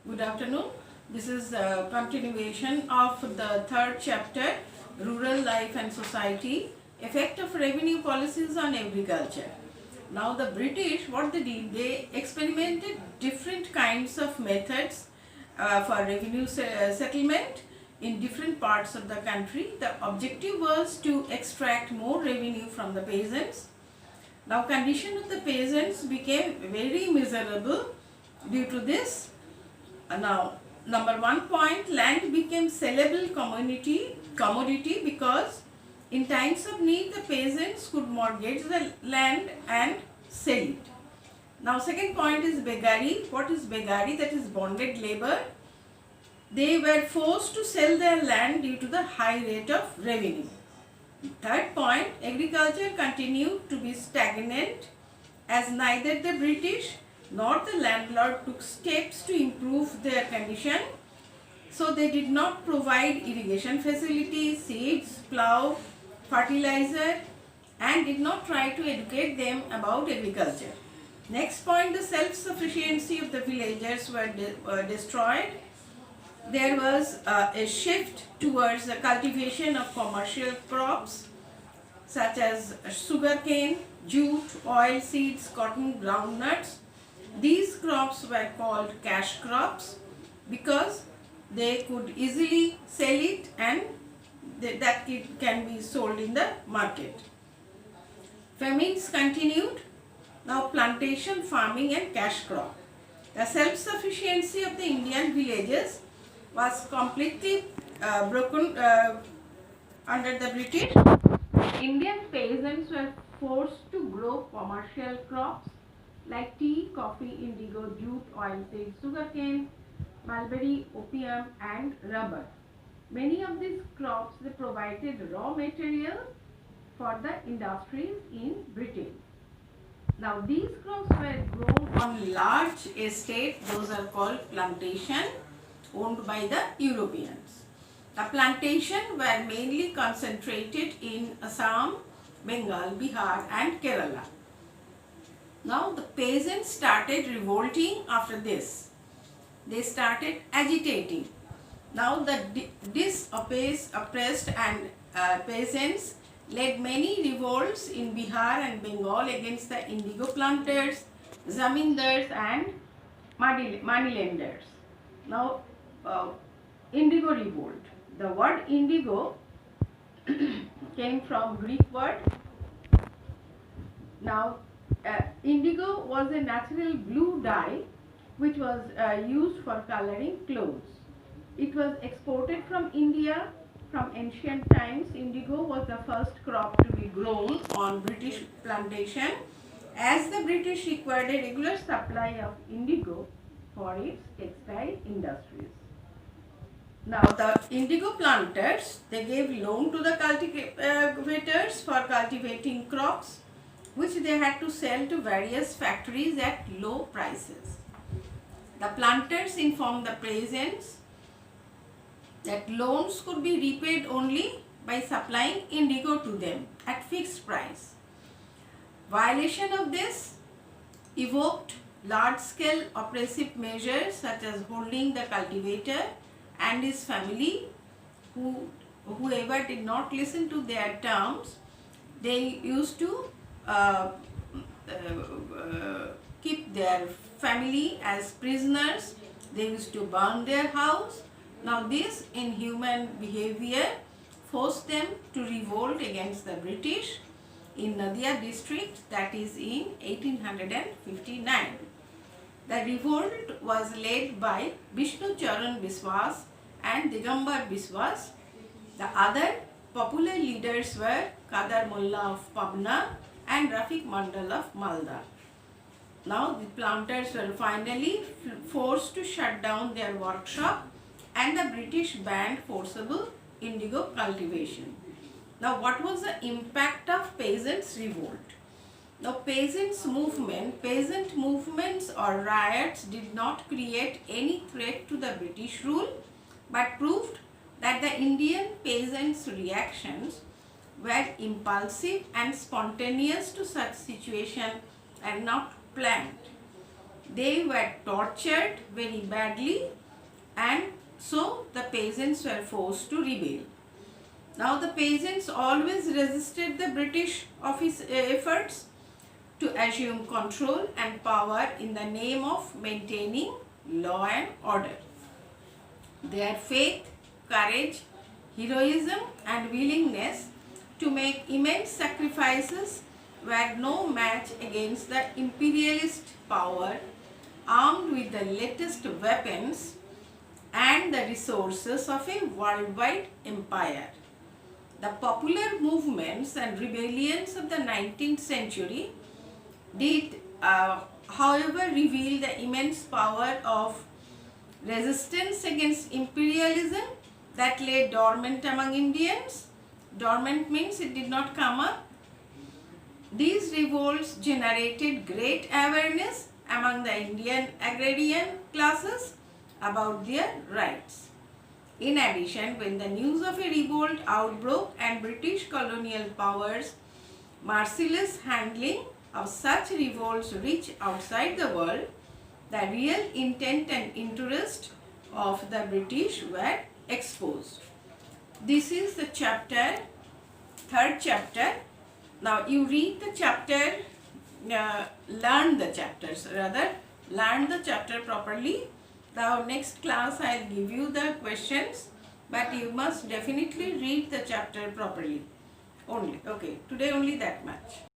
Good afternoon. This is a continuation of the third chapter, Rural Life and Society, Effect of Revenue Policies on Agriculture. Now the British, what they did, they experimented different kinds of methods for revenue settlement in different parts of the country. The objective was to extract more revenue from the peasants. Now condition of the peasants became very miserable due to this. Now, number 1 point, land became sellable commodity because in times of need the peasants could mortgage the land and sell it. Now, second point is beggary. What is beggary? That is bonded labor. They were forced to sell their land due to the high rate of revenue. Third point, agriculture continued to be stagnant as neither the British nor the landlord took steps to improve their condition. So they did not provide irrigation facilities, seeds, plough, fertilizer, and did not try to educate them about agriculture. Next point, the self-sufficiency of the villagers were destroyed. There was a shift towards the cultivation of commercial crops such as sugarcane, jute, oil seeds, cotton, groundnuts. These crops were called cash crops because they could easily sell it and that it can be sold in the market. Famines continued. Now plantation farming and cash crop. The self-sufficiency of the Indian villages was completely broken under the British. Indian peasants were forced to grow commercial crops like tea, coffee, indigo, jute, oilseed, sugarcane, mulberry, opium and rubber. Many of these crops they provided raw material for the industries in Britain. Now these crops were grown on large estate, those are called plantation, owned by the Europeans. The plantation were mainly concentrated in Assam, Bengal, Bihar and Kerala. Now the peasants started revolting after this. They started agitating. Now the oppressed and peasants led many revolts in Bihar and Bengal against the indigo planters, zamindars and moneylenders. Now indigo revolt. The word indigo came from Greek word. Now indigo was a natural blue dye which was used for coloring clothes. It was exported from India from ancient times. Indigo was the first crop to be grown on British plantation as the British required a regular supply of indigo for its textile industries. Now the indigo planters, they gave loan to the cultivators for cultivating crops which they had to sell to various factories at low prices. The planters informed the peasants that loans could be repaid only by supplying indigo to them at fixed price. Violation of this evoked large-scale oppressive measures such as holding the cultivator and his family. Whoever did not listen to their terms, they used to keep their family as prisoners. They used to burn their house. Now this inhuman behavior forced them to revolt against the British in Nadia district, that is in 1859. The revolt was led by Vishnu Charan Biswas and Digambar Biswas. The other popular leaders were Kadar Mullah of Pabna and Rafiq Mandal of Malda. Now the planters were finally forced to shut down their workshop and the British banned forcible indigo cultivation. Now what was the impact of peasants' revolt? Now peasant movements or riots did not create any threat to the British rule but proved that the Indian peasants' reactions were impulsive and spontaneous to such situation and not planned. They were tortured very badly, and so the peasants were forced to rebel. Now the peasants always resisted the British efforts to assume control and power in the name of maintaining law and order. Their faith, courage, heroism and willingness to make immense sacrifices were no match against the imperialist power armed with the latest weapons and the resources of a worldwide empire. The popular movements and rebellions of the 19th century did, however, reveal the immense power of resistance against imperialism that lay dormant among Indians. Dormant means it did not come up. These revolts generated great awareness among the Indian agrarian classes about their rights. In addition, when the news of a revolt outbroke and British colonial powers' merciless handling of such revolts reached outside the world, the real intent and interest of the British were exposed. This is the third chapter. Now you read the chapter, learn the chapter properly. Now next class I will give you the questions, but you must definitely read the chapter properly. Only, okay, today only that much.